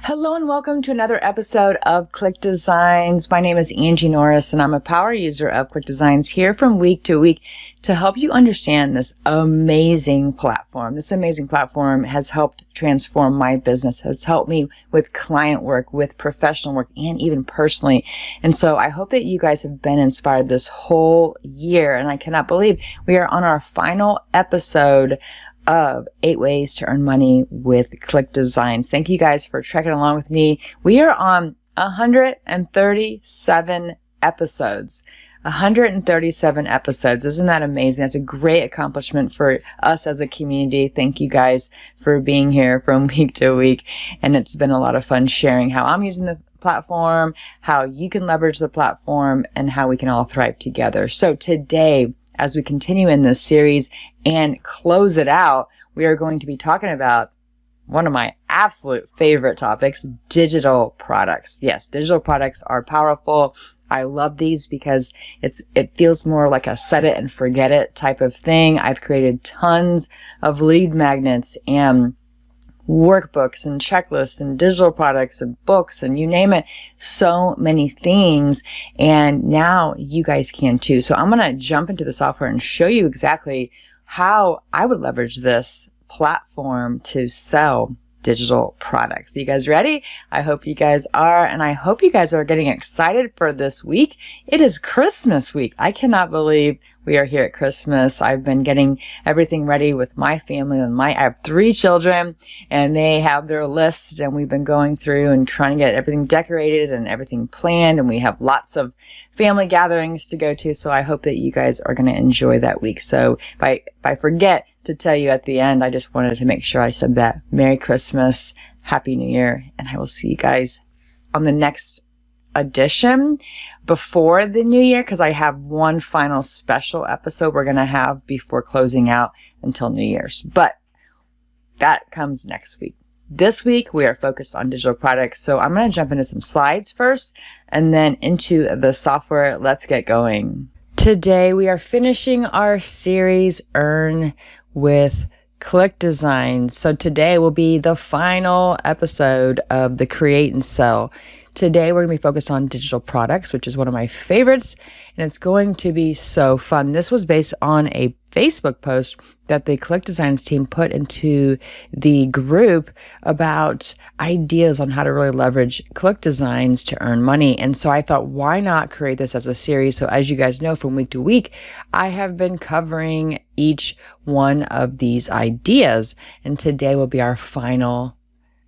Hello and welcome to another episode of ClickDesigns. My name is Angie Norris and I'm a power user of ClickDesigns here from week to week to help you understand this amazing platform. This amazing platform has helped transform my business, has helped me with client work, with professional work, and even personally. And so I hope that you guys have been inspired this whole year, and I cannot believe we are on our final episode of 8 ways to earn money with ClickDesigns. Thank you guys for trekking along with me. We are on 137 episodes. 137 episodes. Isn't that amazing? That's a great accomplishment for us as a community. Thank you guys for being here from week to week. And it's been a lot of fun sharing how I'm using the platform, how you can leverage the platform, and how we can all thrive together. So today, as we continue in this series and close it out, we are going to be talking about one of my absolute favorite topics, digital products. Yes, digital products are powerful. I love these because it feels more like a set it and forget it type of thing. I've created tons of lead magnets and workbooks and checklists and digital products and books and you name it, so many things, and now you guys can too. So I'm going to jump into the software and show you exactly how I would leverage this platform to sell digital products. Are you guys ready? I hope you guys are, and I hope you guys are getting excited for this week. It is Christmas week. I cannot believe we are here at Christmas. I've been getting everything ready with my family, and I have 3 children and they have their list, and we've been going through and trying to get everything decorated and everything planned, and we have lots of family gatherings to go to. So I hope that you guys are going to enjoy that week. So if I forget to tell you at the end, I just wanted to make sure I said that. Merry Christmas, Happy New Year, and I will see you guys on the next edition before the new year, because I have one final special episode we're going to have before closing out until New Year's. But that comes next week. This week we are focused on digital products, so I'm going to jump into some slides first and then into the software. Let's get going. Today we are finishing our series Earn with ClickDesigns. So today will be the final episode of the Create and Sell. Today we're going to be focused on digital products, which is one of my favorites, and it's going to be so fun. This was based on a Facebook post that the ClickDesigns team put into the group about ideas on how to really leverage ClickDesigns to earn money. And so I thought, why not create this as a series? So as you guys know, from week to week, I have been covering each one of these ideas, and today will be our final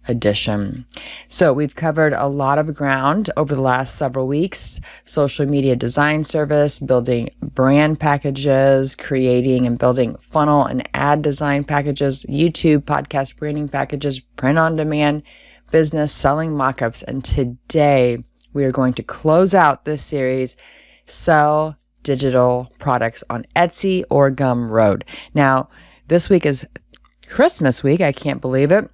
edition. So we've covered a lot of ground over the last several weeks: social media design service, building brand packages, creating and building funnel and ad design packages, YouTube podcast branding packages, print on demand business, selling mockups. And today we are going to close out this series, sell digital products on Etsy or Gumroad. Now, this week is Christmas week. I can't believe it.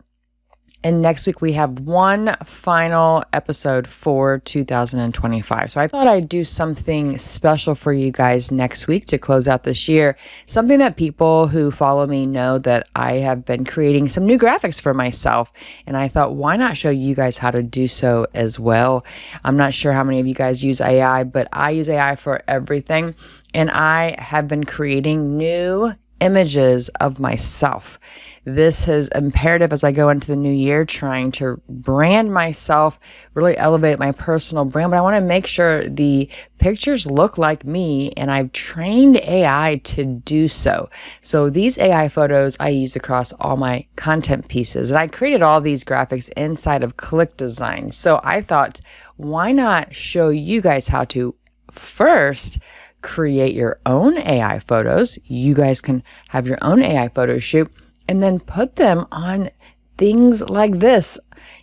And next week we have one final episode for 2025. So I thought I'd do something special for you guys next week to close out this year. Something that people who follow me know that I have been creating some new graphics for myself. And I thought, why not show you guys how to do so as well? I'm not sure how many of you guys use AI, but I use AI for everything. And I have been creating new images of myself. This is imperative as I go into the new year, trying to brand myself, really elevate my personal brand, but I want to make sure the pictures look like me, and I've trained AI to do so. So these AI photos I use across all my content pieces, and I created all these graphics inside of ClickDesigns. So I thought, why not show you guys how to first create your own AI photos. You guys can have your own AI photo shoot and then put them on things like this.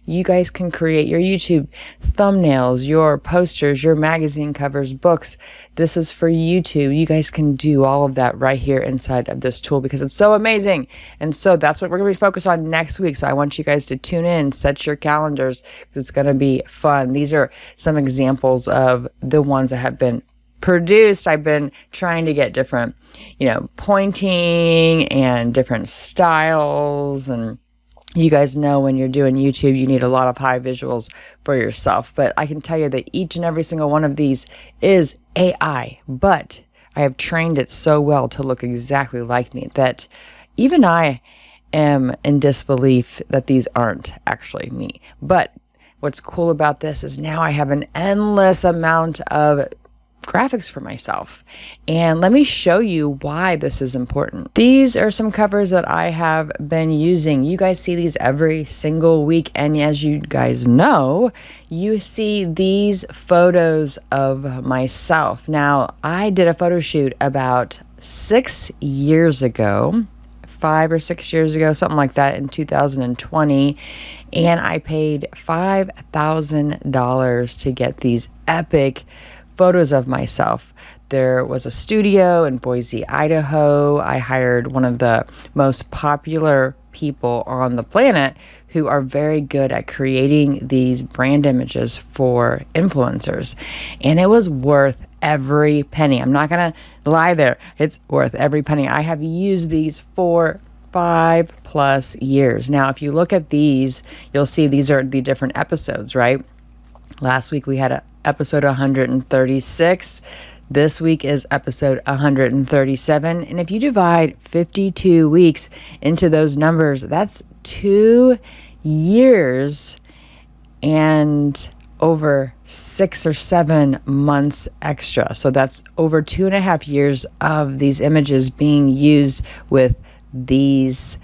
You guys can create your YouTube thumbnails, your posters, your magazine covers, books. This is for YouTube. You guys can do all of that right here inside of this tool because it's so amazing. And so that's what we're going to be focused on next week. So I want you guys to tune in, set your calendars. It's going to be fun. These are some examples of the ones that have been produced. I've been trying to get different, pointing and different styles and You guys know when you're doing YouTube, you need a lot of high visuals for yourself. But I can tell you that each and every single one of these is AI. But I have trained it so well to look exactly like me that even I am in disbelief that these aren't actually me. But what's cool about this is now I have an endless amount of graphics for myself. And let me show you why this is important. These are some covers that I have been using. You guys see these every single week. And as you guys know, you see these photos of myself. Now, I did a photo shoot about 6 years ago, 5 or 6 years ago, something like that, in 2020. And I paid $5,000 to get these epic photos of myself. There was a studio in Boise, Idaho. I hired one of the most popular people on the planet who are very good at creating these brand images for influencers. And it was worth every penny. I'm not going to lie there. It's worth every penny. I have used these for 5+ years. Now, if you look at these, you'll see these are the different episodes, right? Last week we had a episode 136. This week is episode 137. And if you divide 52 weeks into those numbers, that's 2 years and over 6 or 7 months extra. So that's over 2.5 years of these images being used with these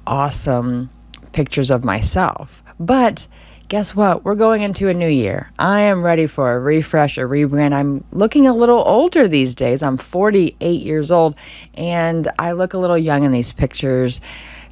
awesome pictures of myself. But guess what? We're going into a new year. I am ready for a refresh, a rebrand. I'm looking a little older these days. I'm 48 years old and I look a little young in these pictures.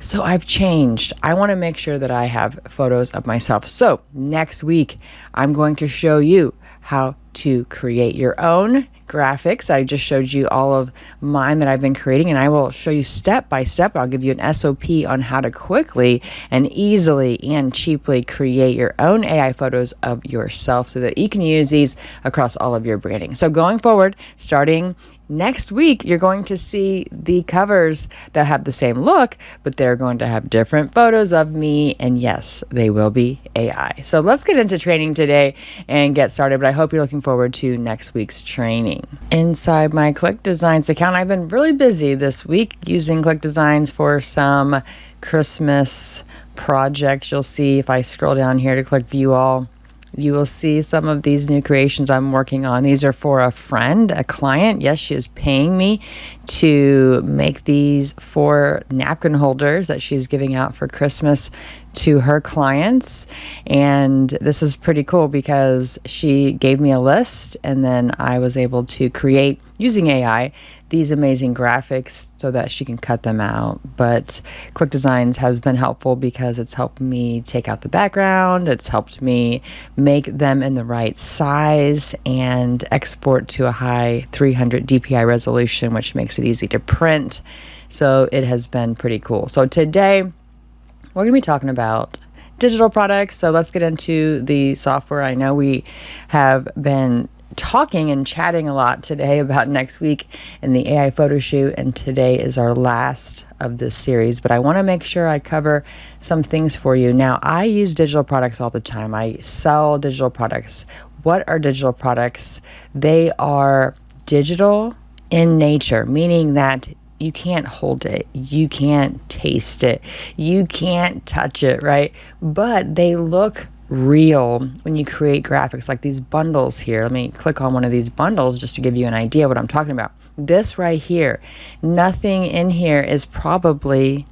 So I've changed. I want to make sure that I have photos of myself. So next week, I'm going to show you how to create your own graphics. I just showed you all of mine that I've been creating, and I will show you step by step. I'll give you an SOP on how to quickly and easily and cheaply create your own AI photos of yourself so that you can use these across all of your branding. So going forward, starting next week, you're going to see the covers that have the same look, but they're going to have different photos of me. And yes, they will be AI. So let's get into training today and get started. But I hope you're looking forward to next week's training. Inside my ClickDesigns account, I've been really busy this week using ClickDesigns for some Christmas projects. You'll see if I scroll down here to click View All, you will see some of these new creations I'm working on. These are for a friend, a client. Yes, she is paying me to make these 4 napkin holders that she's giving out for Christmas to her clients. And this is pretty cool because she gave me a list and then I was able to create, using AI, these amazing graphics so that she can cut them out. But ClickDesigns has been helpful because it's helped me take out the background. It's helped me make them in the right size and export to a high 300 DPI resolution, which makes it easy to print. So it has been pretty cool. So today we're going to be talking about digital products. So let's get into the software. I know we have been talking and chatting a lot today about next week in the AI photo shoot, and today is our last of this series, but I want to make sure I cover some things for you. Now, I use digital products all the time. I sell digital products. What are digital products? They are digital in nature, meaning that you can't hold it, you can't taste it, you can't touch it, right? But they look real when you create graphics like these bundles here. Let me click on one of these bundles just to give you an idea what I'm talking about. This right here, nothing in here is probably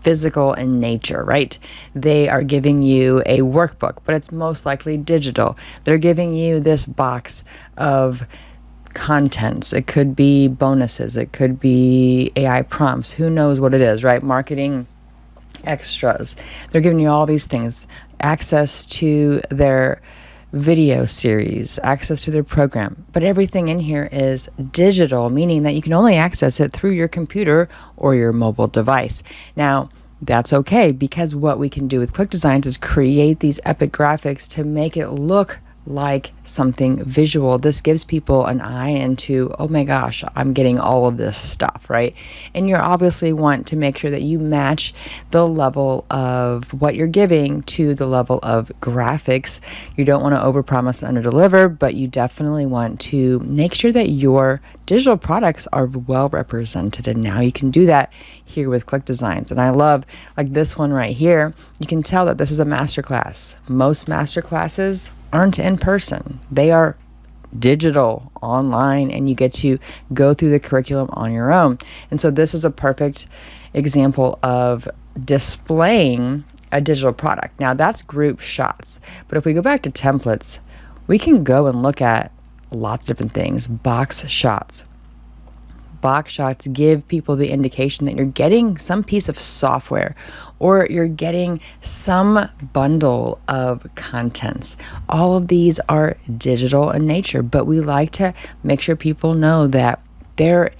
physical in nature, right? They are giving you a workbook, but it's most likely digital. They're giving you this box of contents. It could be bonuses. It could be AI prompts. Who knows what it is, right? Marketing extras. They're giving you all these things, access to their video series, access to their program, but everything in here is digital, meaning that you can only access it through your computer or your mobile device. Now, that's okay, because what we can do with ClickDesigns is create these epic graphics to make it look like something visual. This gives people an eye into, oh my gosh, I'm getting all of this stuff, right? And you obviously want to make sure that you match the level of what you're giving to the level of graphics. You don't want to overpromise and underdeliver, but you definitely want to make sure that your digital products are well represented. And now you can do that here with ClickDesigns. And I love, like this one right here, you can tell that this is a masterclass. Most masterclasses aren't in person. They are digital, online, and you get to go through the curriculum on your own. And so this is a perfect example of displaying a digital product. Now that's group shots. But if we go back to templates, we can go and look at lots of different things. Box shots. Box shots give people the indication that you're getting some piece of software or you're getting some bundle of contents. All of these are digital in nature, but we like to make sure people know that there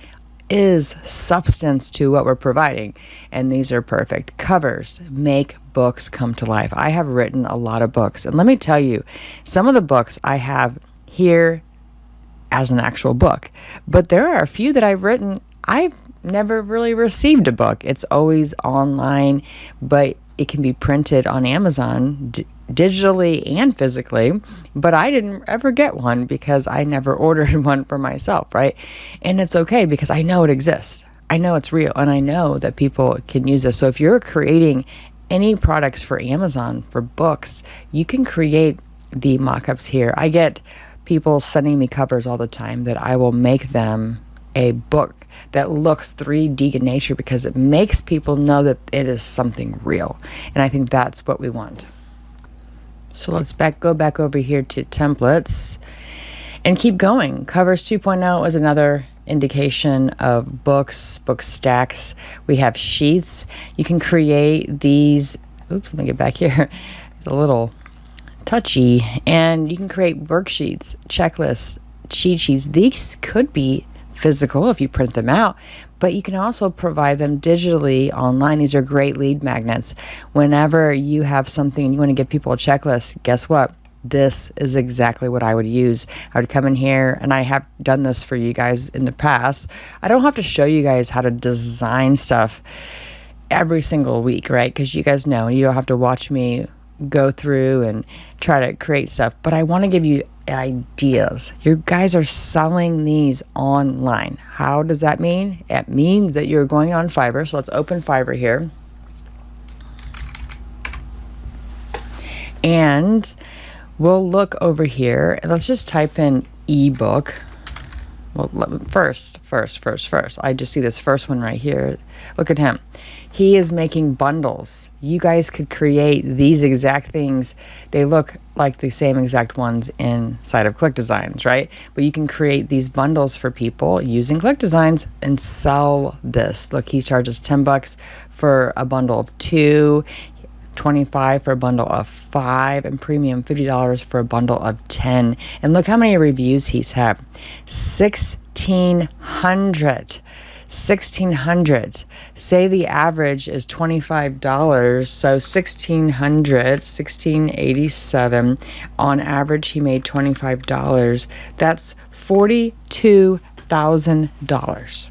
is substance to what we're providing, and these are perfect. Covers make books come to life. I have written a lot of books, and let me tell you, some of the books I have here as an actual book, but there are a few that I've written. I've never really received a book. It's always online, but it can be printed on Amazon digitally and physically, but I didn't ever get one because I never ordered one for myself, right? And it's okay because I know it exists. I know it's real, and I know that people can use this. So if you're creating any products for Amazon for books, you can create the mock-ups here. I get people sending me covers all the time that I will make them a book that looks 3D in nature because it makes people know that it is something real. And I think that's what we want. So let's go back over here to templates and keep going. Covers 2.0 is another indication of books, book stacks. We have sheets. You can create these. Oops, let me get back here. A little touchy, and you can create worksheets, checklists, cheat sheets. These could be physical if you print them out, but you can also provide them digitally online. These are great lead magnets. Whenever you have something and you want to give people a checklist, guess what? This is exactly what I would use. I would come in here, and I have done this for you guys in the past. I don't have to show you guys how to design stuff every single week, right? Because you guys know, you don't have to watch me go through and try to create stuff, but I want to give you ideas. You guys are selling these online. How does that mean? It means that you're going on Fiverr. So let's open Fiverr here. And we'll look over here and let's just type in eBook. Well, first, I just see this first one right here. Look at him. He is making bundles. You guys could create these exact things. They look like the same exact ones inside of ClickDesigns, right? But you can create these bundles for people using ClickDesigns and sell this. Look, he charges $10 for a bundle of 2, $25 for a bundle of 5, and premium $50 for a bundle of 10. And look how many reviews he's had. 1,600. 1,600. Say the average is $25, so 1,600, 1,687. On average, he made $25. That's $42,000.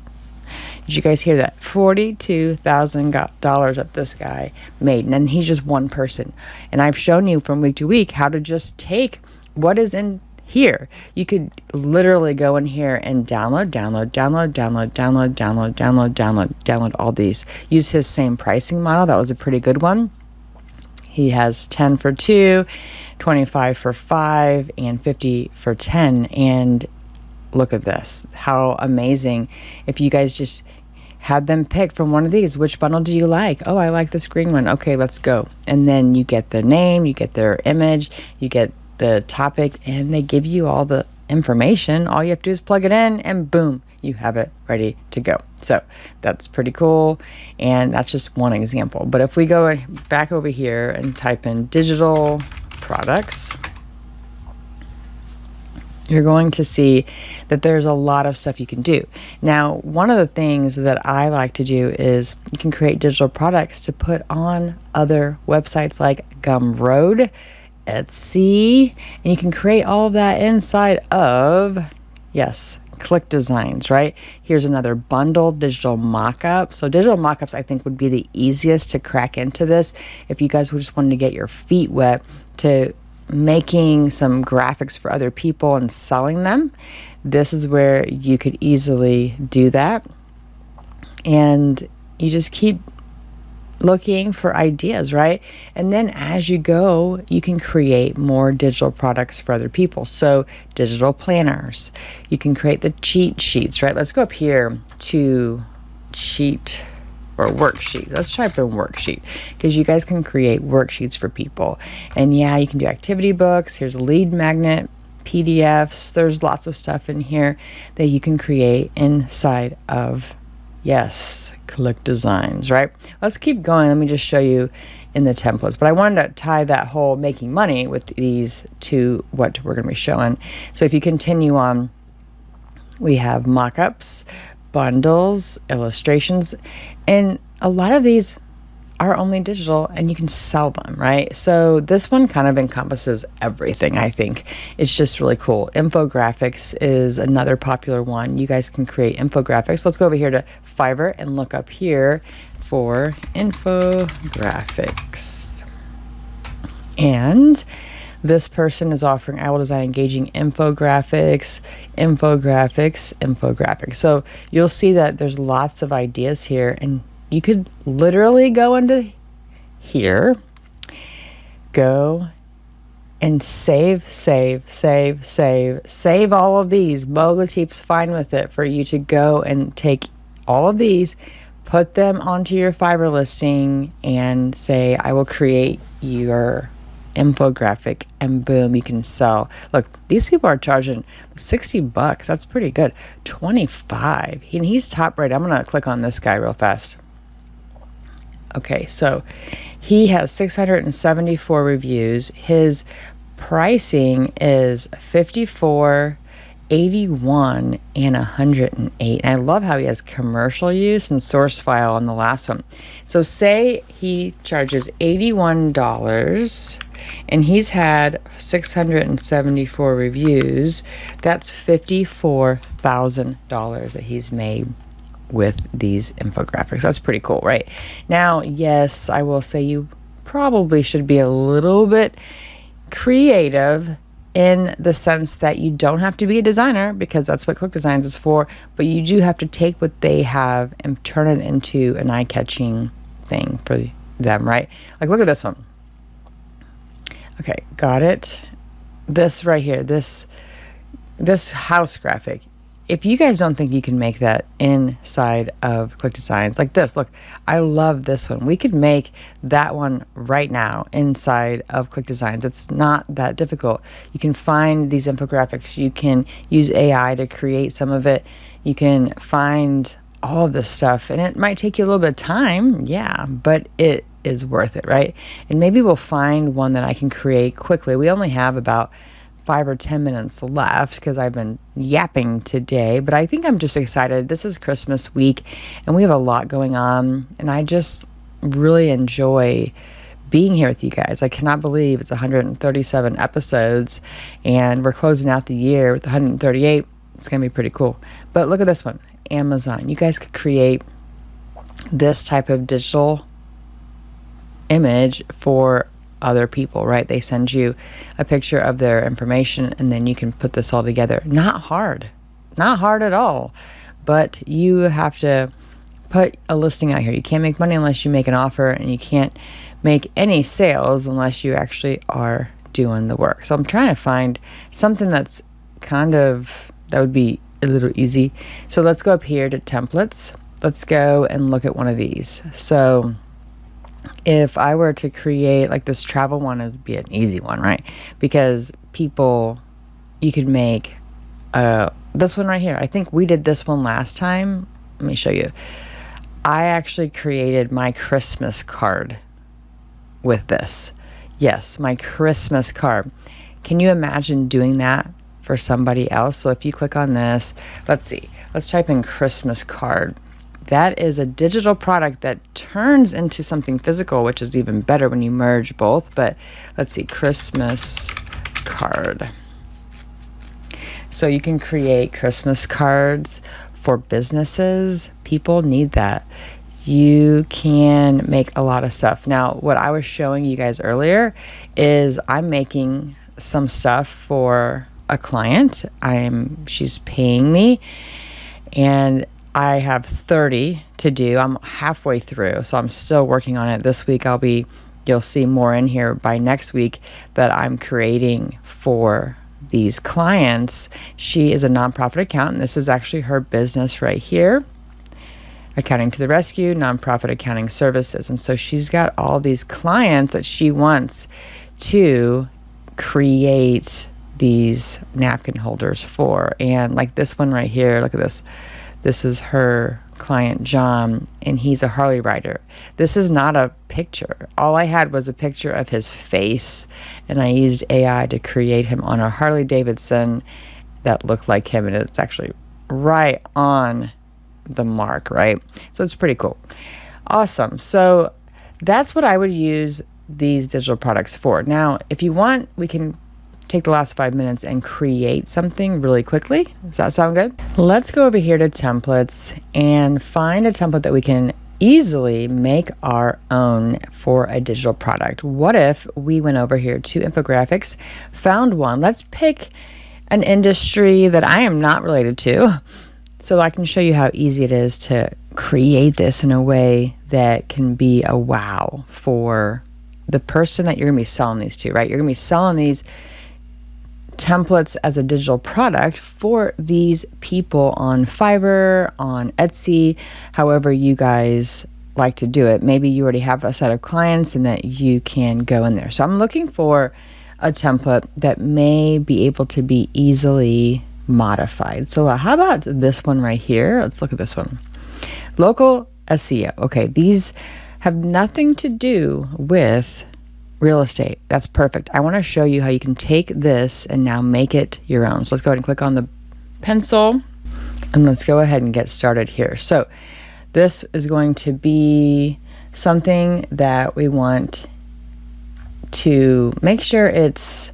Did you guys hear that? $42,000 that this guy made. And then he's just one person. And I've shown you from week to week how to just take what is in here. You could literally go in here and download all these. Use his same pricing model. That was a pretty good one. He has 10 for 2, 25 for 5, and 50 for 10. And look at this. How amazing. If you guys just had them pick from one of these, which bundle do you like? Oh, I like this green one. Okay, let's go. And then you get their name, you get their image, you get the topic, and they give you all the information. All you have to do is plug it in and boom, you have it ready to go. So that's pretty cool, and that's just one example. But if we go back over here and type in digital products, you're going to see that there's a lot of stuff you can do. Now, one of the things that I like to do is you can create digital products to put on other websites like Gumroad Etsy, and you can create all of that inside of, yes, ClickDesigns, right? Here's another bundle digital mockup. So digital mockups, I think, would be the easiest to crack into this if you guys just wanted to get your feet wet to making some graphics for other people and selling them. This is where you could easily do that. And you just keep looking for ideas, right? And then as you go, you can create more digital products for other people. So digital planners, you can create the cheat sheets, right? Let's go up here to cheat or worksheet. Let's type in worksheet because you guys can create worksheets for people. And yeah, you can do activity books. Here's a lead magnet, PDFs. There's lots of stuff in here that you can create inside of, yes, ClickDesigns, right? Let's keep going. Let me just show you in the templates. But I wanted to tie that whole making money with these to what we're going to be showing. So if you continue on, we have mockups, bundles, illustrations, and a lot of these are only digital and you can sell them, right? So this one kind of encompasses everything, I think. It's just really cool. Infographics is another popular one. You guys can create infographics. Let's go over here to Fiverr and look up here for infographics. And this person is offering, I will design engaging infographics. So you'll see that there's lots of ideas here, and you could literally go into here, go and save all of these. Mo Latif's fine with it for you to go and take all of these, put them onto your Fiverr listing and say, I will create your infographic, and boom, you can sell. Look, these people are charging $60. That's pretty good. 25, and he's top rated. I'm gonna click on this guy real fast. Okay, so he has 674 reviews. His pricing is $54, $81, and $108. And I love how he has commercial use and source file on the last one. So say he charges $81 and he's had 674 reviews. That's $54,000 that he's made with these infographics. That's pretty cool, right? Now, yes, I will say you probably should be a little bit creative in the sense that you don't have to be a designer, because that's what ClickDesigns is for, but you do have to take what they have and turn it into an eye-catching thing for them, right? Like, look at this one. Okay, got it. This right here, this house graphic. If you guys don't think you can make that inside of ClickDesigns, like this, look, I love this one. We could make that one right now inside of ClickDesigns. It's not that difficult. You can find these infographics. You can use AI to create some of it. You can find all of this stuff, and it might take you a little bit of time, yeah, but it is worth it, right? And maybe we'll find one that I can create quickly. We only have about 5 or 10 minutes left because I've been yapping today, but I think I'm just excited. This is Christmas week and we have a lot going on, and I just really enjoy being here with you guys. I cannot believe it's 137 episodes and we're closing out the year with 138. It's gonna be pretty cool. But look at this one, Amazon. You guys could create this type of digital image for other people, right? They send you a picture of their information and then you can put this all together. Not hard at all, but you have to put a listing out here. You can't make money unless you make an offer, and you can't make any sales unless you actually are doing the work. So I'm trying to find something that's that would be a little easy. So let's go up here to templates. Let's go and look at one of these. So if I were to create like this travel one, it would be an easy one, right? Because you could make this one right here. I think we did this one last time. Let me show you. I actually created my Christmas card with this. Yes, my Christmas card. Can you imagine doing that for somebody else? So if you click on this, let's see. Let's type in Christmas card. that is a digital product that turns into something physical, which is even better when you merge both. But let's see, Christmas card. So you can create Christmas cards for businesses. People need that. You can make a lot of stuff. Now, what I was showing you guys earlier is I'm making some stuff for a client. She's paying me, and I have 30 to do. I'm halfway through, so I'm still working on it. This week you'll see more in here by next week that I'm creating for these clients. She is a nonprofit accountant. This is actually her business right here. Accounting to the Rescue, Nonprofit Accounting Services. And so she's got all these clients that she wants to create these napkin holders for. And like this one right here, look at this. This is her client, John, and he's a Harley rider. This is not a picture. All I had was a picture of his face, and I used AI to create him on a Harley Davidson that looked like him, and it's actually right on the mark, right? So it's pretty cool. Awesome. So that's what I would use these digital products for. Now, if you want, we can take the last 5 minutes and create something really quickly. Does that sound good? Let's go over here to templates and find a template that we can easily make our own for a digital product. What if we went over here to infographics, found one? Let's pick an industry that I am not related to, so I can show you how easy it is to create this in a way that can be a wow for the person that you're going to be selling these to, right? You're going to be selling these templates as a digital product for these people on Fiverr, on Etsy, however you guys like to do it. Maybe you already have a set of clients and that you can go in there. So I'm looking for a template that may be able to be easily modified. So how about this one right here? Let's look at this one. Local SEO. Okay, these have nothing to do with real estate. That's perfect. I want to show you how you can take this and now make it your own. So let's go ahead and click on the pencil and let's go ahead and get started here. So this is going to be something that we want to make sure it's,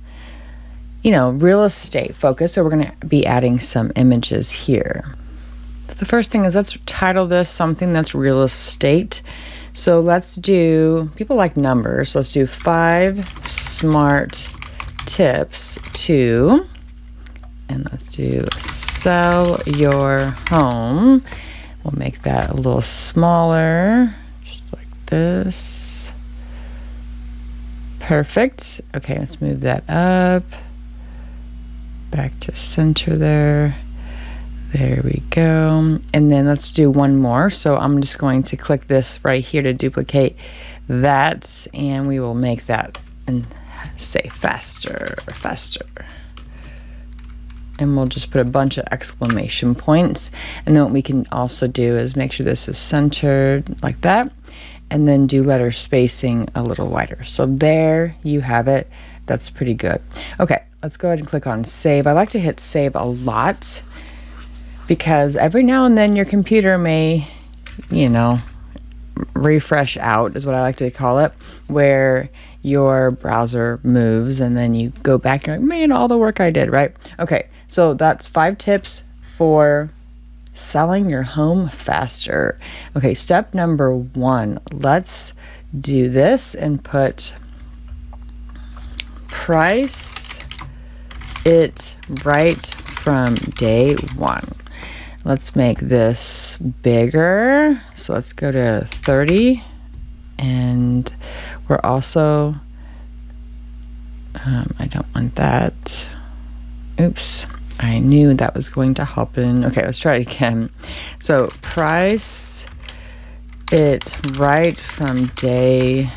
you know, real estate focused. So we're going to be adding some images here. So the first thing is, let's title this something that's real estate. So let's do, people like numbers. Let's do 5 smart tips to, and let's do sell your home. We'll make that a little smaller, just like this. Perfect. Okay, let's move that up. Back to center there. There we go. And then let's do one more. So I'm just going to click this right here to duplicate that, and we will make that and say faster, faster. And we'll just put a bunch of exclamation points. And then what we can also do is make sure this is centered like that, and then do letter spacing a little wider. So there you have it. That's pretty good. Okay, let's go ahead and click on save. I like to hit save a lot because every now and then your computer may, you know, refresh out is what I like to call it, where your browser moves and then you go back and you're like, man, all the work I did, right? Okay, so that's 5 tips for selling your home faster. Okay, step number 1, let's do this and put price it right from day 1. Let's make this bigger. So let's go to 30, and we're also, I don't want that. Oops, I knew that was going to happen. Okay, let's try it again. So price it right from day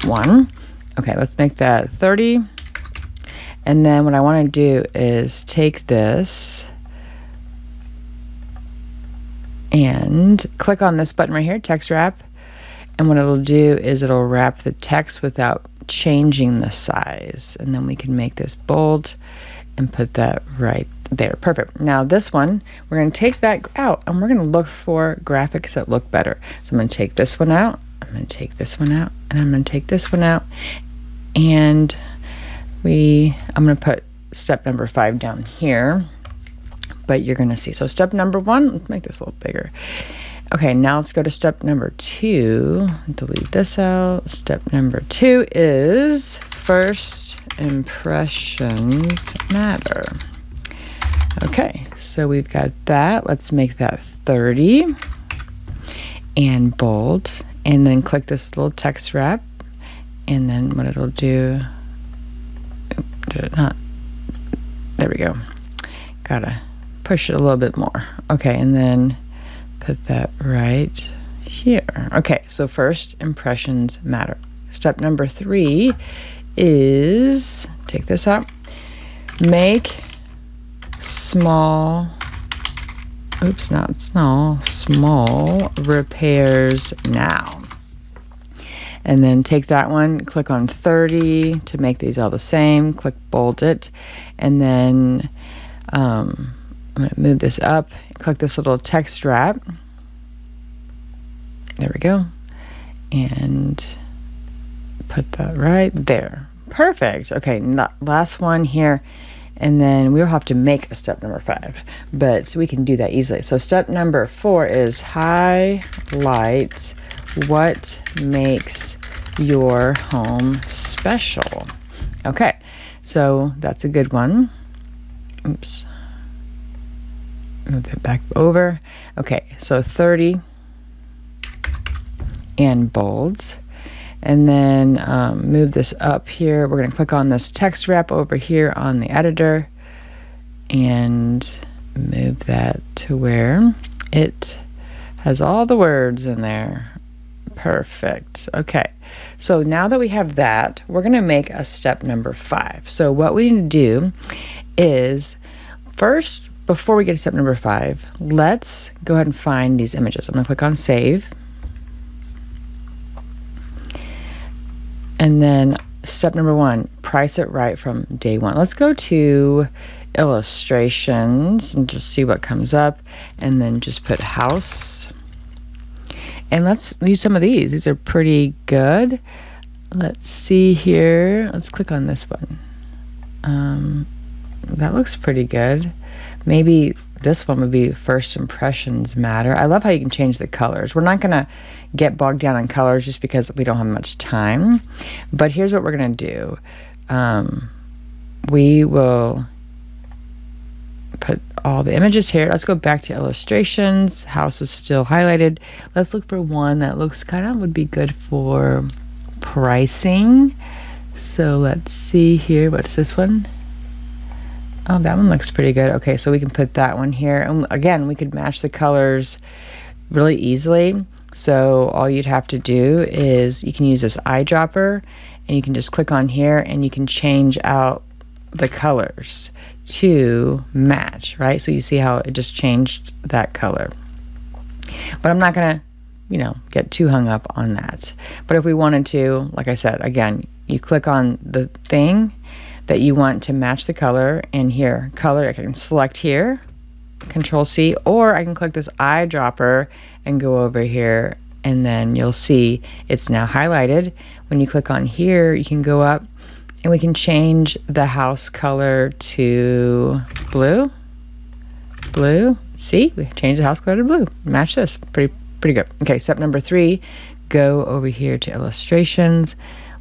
1. Okay, let's make that 30. And then what I want to do is take this and click on this button right here, text wrap. And what it'll do is it'll wrap the text without changing the size. And then we can make this bold and put that right there. Perfect. Now this one, we're going to take that out and we're going to look for graphics that look better. So I'm going to take this one out, I'm going to take this one out, and I'm going to take this one out. And I'm going to put step number 5 down here, but you're going to see. So step number 1, let's make this a little bigger. Okay, now let's go to step number 2. Delete this out. Step number 2 is first impressions matter. Okay, so we've got that. Let's make that 30 and bold, and then click this little text wrap, and then what it'll do, did it not? There we go. Gotta push it a little bit more. Okay, and then put that right here. Okay, so first impressions matter. Step number 3 is, take this out, make small repairs now. And then take that one, click on 30 to make these all the same, click bold it, and then I'm going to move this up, click this little text wrap. There we go. And put that right there. Perfect. Okay, last one here. And then we'll have to make a step number 5, but so we can do that easily. So step number 4 is highlight what makes your home special. Okay, so that's a good one. Oops. Move that back over. Okay, so 30 and bolds. And then move this up here. We're going to click on this text wrap over here on the editor and move that to where it has all the words in there. Perfect. Okay, so now that we have that, we're going to make a step number 5. So what we need to do is first, before we get to step number 5, let's go ahead and find these images. I'm going to click on save. And then step number 1, price it right from day 1. Let's go to illustrations and just see what comes up, and then just put house. And let's use some of these. These are pretty good. Let's see here. Let's click on this one. That looks pretty good. Maybe this one would be first impressions matter. I love how you can change the colors. We're not going to get bogged down on colors just because we don't have much time. But here's what we're going to do. We will put all the images here. Let's go back to illustrations. House is still highlighted. Let's look for one that looks kind of would be good for pricing. So let's see here. What's this one? Oh, that one looks pretty good. Okay, so we can put that one here. And again, we could match the colors really easily. So all you'd have to do is you can use this eyedropper and you can just click on here and you can change out the colors to match, right? So you see how it just changed that color. But I'm not gonna, get too hung up on that. But if we wanted to, like I said, again, you click on the thing that you want to match the color, and here, color, I can select here, Control C, or I can click this eyedropper and go over here, and then you'll see it's now highlighted. When you click on here, you can go up and we can change the house color to blue. See, we changed the house color to blue. Match this, pretty good. Okay, step number 3, go over here to illustrations.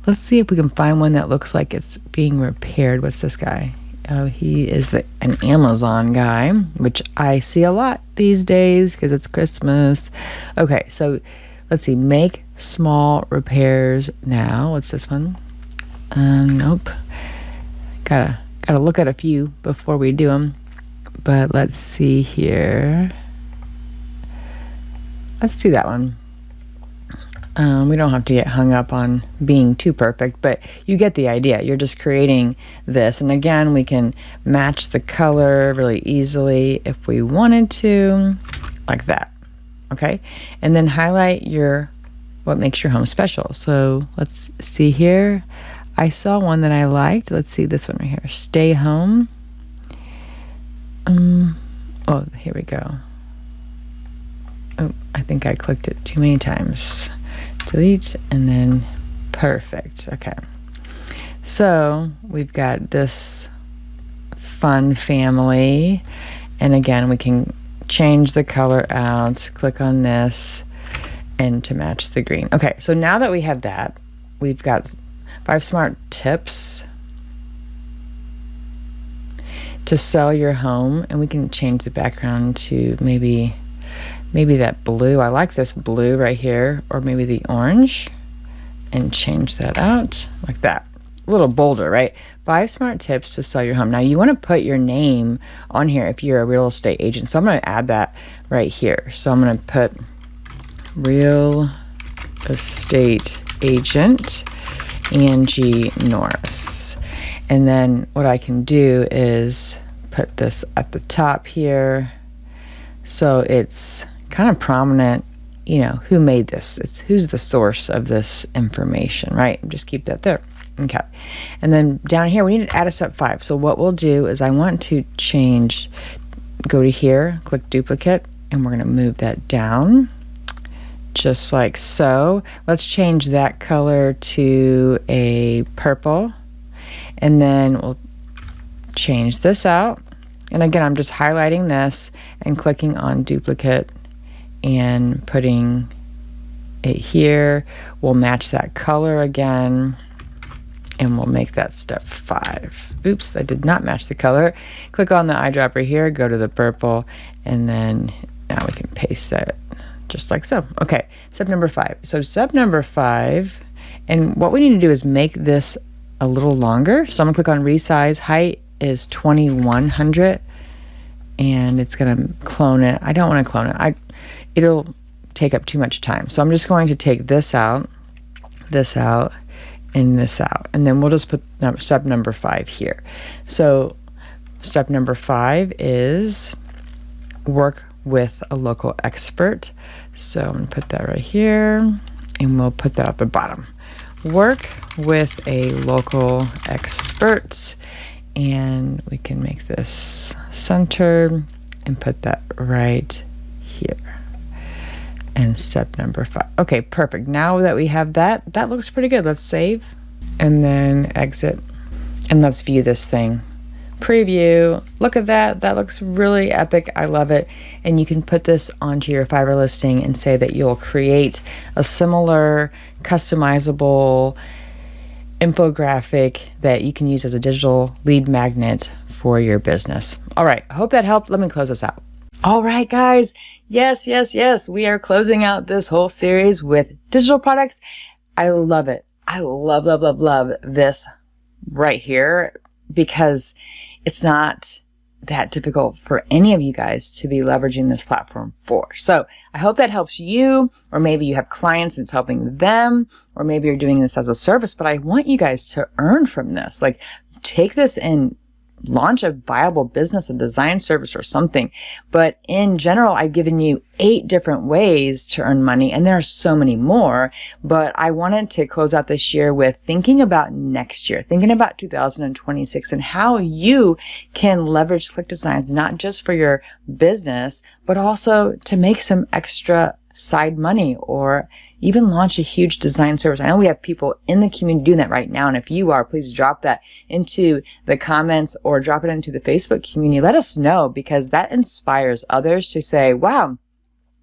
Let's see if we can find one that looks like it's being repaired. What's this guy? Oh, he is an Amazon guy, which I see a lot these days because it's Christmas. Okay, so let's see. Make small repairs now. What's this one? Nope. Gotta look at a few before we do them. But let's see here. Let's do that one. We don't have to get hung up on being too perfect, but you get the idea. You're just creating this. And again, we can match the color really easily if we wanted to, like that. Okay? And then highlight what makes your home special. So let's see here. I saw one that I liked. Let's see this one right here. Stay home. Oh, here we go. Oh, I think I clicked it too many times. Delete, and then perfect. Okay. So we've got this fun family. And again, we can change the color out, click on this, and to match the green. Okay, so now that we have that, we've got 5 smart tips to sell your home, and we can change the background to maybe that blue. I like this blue right here, or maybe the orange, and change that out like that. A little bolder, right? 5 smart tips to sell your home. Now you want to put your name on here if you're a real estate agent. So I'm going to add that right here. So I'm going to put real estate agent Angie Norris. And then what I can do is put this at the top here. So it's kind of prominent, you know, who made this. It's who's the source of this information, right? Just keep that there. Okay. And then down here, we need to add a step 5. So what we'll do is I want to change, go to here, click duplicate, and we're going to move that down just like so. Let's change that color to a purple. And then we'll change this out. And again, I'm just highlighting this and clicking on duplicate and putting it here. We'll match that color again, and we'll make that step 5. Oops, that did not match the color. Click on the eyedropper here, go to the purple, and then now we can paste that just like so. Okay, step number 5. So step number 5, and what we need to do is make this a little longer. So I'm gonna click on resize. Height is 2100, and it's gonna clone it. I don't want to clone it. It'll take up too much time. So I'm just going to take this out, and this out, and then we'll just put step number 5 here. So step number 5 is work with a local expert. So I'm gonna put that right here, and we'll put that at the bottom. Work with a local expert, and we can make this centered and put that right here. And step number 5. Okay, perfect. Now that we have that, that looks pretty good. Let's save and then exit, and let's view this thing. Preview. Look at that. That looks really epic. I love it. And you can put this onto your Fiverr listing and say that you'll create a similar customizable infographic that you can use as a digital lead magnet for your business. All right. I hope that helped. Let me close this out. All right, guys. Yes. We are closing out this whole series with digital products. I love it. I love this right here, because it's not that difficult for any of you guys to be leveraging this platform for. So I hope that helps you, or maybe you have clients and it's helping them, or maybe you're doing this as a service, but I want you guys to earn from this. Like, take this and launch a viable business, a design service or something. But in general, I've given you 8 different ways to earn money, and there are so many more. But I wanted to close out this year with thinking about next year, thinking about 2026, and how you can leverage ClickDesigns, not just for your business, but also to make some extra side money, or even launch a huge design service. I know we have people in the community doing that right now, and if you are, please drop that into the comments or drop it into the Facebook community. Let us know, because that inspires others to say, wow,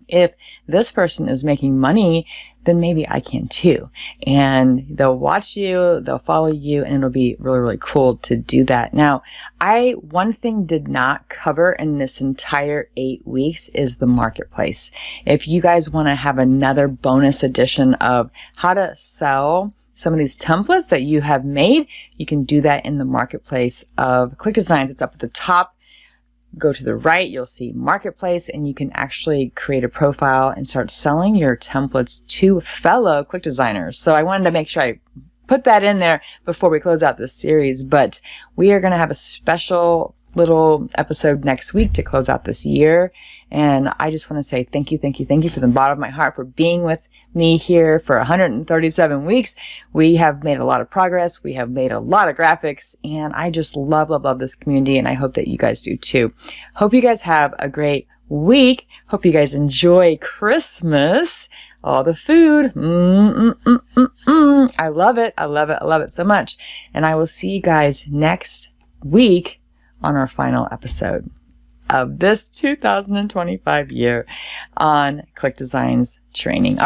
if this person is making money, then maybe I can too. And they'll watch you, they'll follow you, and it'll be really, really cool to do that. Now, one thing did not cover in this entire 8 weeks is the marketplace. If you guys want to have another bonus edition of how to sell some of these templates that you have made, you can do that in the marketplace of ClickDesigns. It's up at the top. Go to the right, you'll see Marketplace, and you can actually create a profile and start selling your templates to fellow Click designers. So I wanted to make sure I put that in there before we close out this series. But we are going to have a special little episode next week to close out this year. And I just want to say thank you from the bottom of my heart for being with me here for 137 weeks. We have made a lot of progress. We have made a lot of graphics, and I just love this community, and I hope that you guys do too. Hope you guys have a great week. Hope you guys enjoy Christmas. All the food. I love it. I love it so much. And I will see you guys next week on our final episode of this 2025 year on ClickDesigns training. All right.